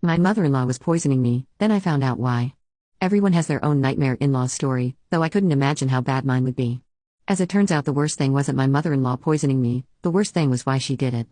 My mother-in-law was poisoning me, then I found out why. Everyone has their own nightmare in-law story, though I couldn't imagine how bad mine would be. As it turns out, the worst thing wasn't my mother-in-law poisoning me, the worst thing was why she did it.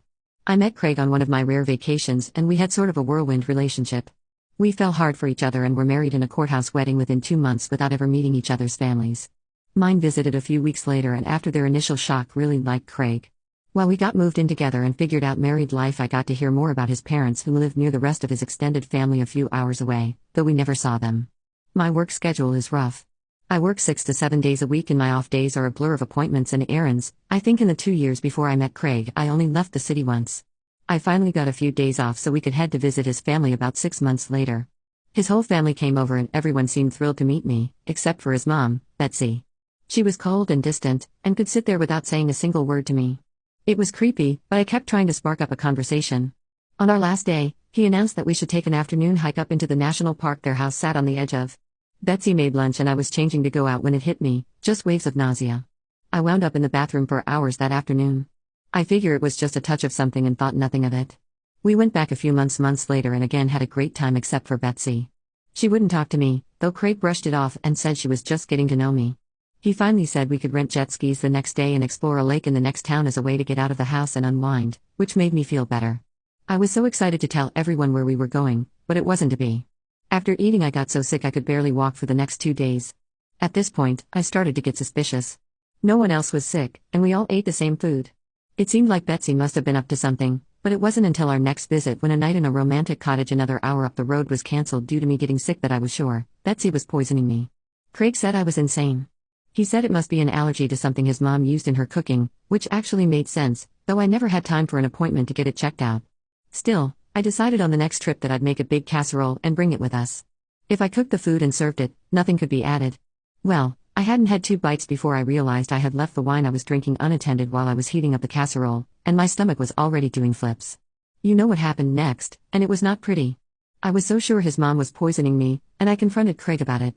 I met Craig on one of my rare vacations and we had sort of a whirlwind relationship. We fell hard for each other and were married in a courthouse wedding within 2 months without ever meeting each other's families. Mine visited a few weeks later and after their initial shock really liked Craig. While we got moved in together and figured out married life, I got to hear more about his parents who lived near the rest of his extended family a few hours away, though we never saw them. My work schedule is rough. I work 6 to 7 days a week and my off days are a blur of appointments and errands. I think in the 2 years before I met Craig, I only left the city once. I finally got a few days off so we could head to visit his family about 6 months later. His whole family came over and everyone seemed thrilled to meet me, except for his mom, Betsy. She was cold and distant, and could sit there without saying a single word to me. It was creepy, but I kept trying to spark up a conversation. On our last day, he announced that we should take an afternoon hike up into the national park their house sat on the edge of. Betsy made lunch and I was changing to go out when it hit me, just waves of nausea. I wound up in the bathroom for hours that afternoon. I figure it was just a touch of something and thought nothing of it. We went back a few months later and again had a great time except for Betsy. She wouldn't talk to me, though Craig brushed it off and said she was just getting to know me. He finally said we could rent jet skis the next day and explore a lake in the next town as a way to get out of the house and unwind, which made me feel better. I was so excited to tell everyone where we were going, but it wasn't to be. After eating I got so sick I could barely walk for the next 2 days. At this point, I started to get suspicious. No one else was sick, and we all ate the same food. It seemed like Betsy must have been up to something, but it wasn't until our next visit when a night in a romantic cottage another hour up the road was cancelled due to me getting sick that I was sure Betsy was poisoning me. Craig said I was insane. He said it must be an allergy to something his mom used in her cooking, which actually made sense, though I never had time for an appointment to get it checked out. Still, I decided on the next trip that I'd make a big casserole and bring it with us. If I cooked the food and served it, nothing could be added. Well, I hadn't had 2 bites before I realized I had left the wine I was drinking unattended while I was heating up the casserole, and my stomach was already doing flips. You know what happened next, and it was not pretty. I was so sure his mom was poisoning me, and I confronted Craig about it.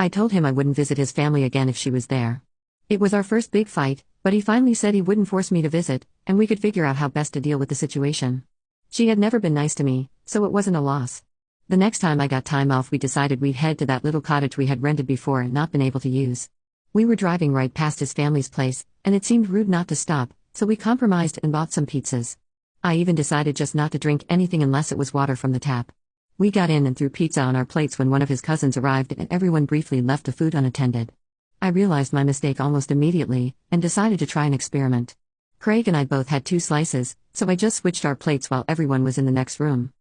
I told him I wouldn't visit his family again if she was there. It was our first big fight, but he finally said he wouldn't force me to visit, and we could figure out how best to deal with the situation. She had never been nice to me, so it wasn't a loss. The next time I got time off we decided we'd head to that little cottage we had rented before and not been able to use. We were driving right past his family's place, and it seemed rude not to stop, so we compromised and bought some pizzas. I even decided just not to drink anything unless it was water from the tap. We got in and threw pizza on our plates when one of his cousins arrived and everyone briefly left the food unattended. I realized my mistake almost immediately, and decided to try an experiment. Craig and I both had 2 slices, so I just switched our plates while everyone was in the next room.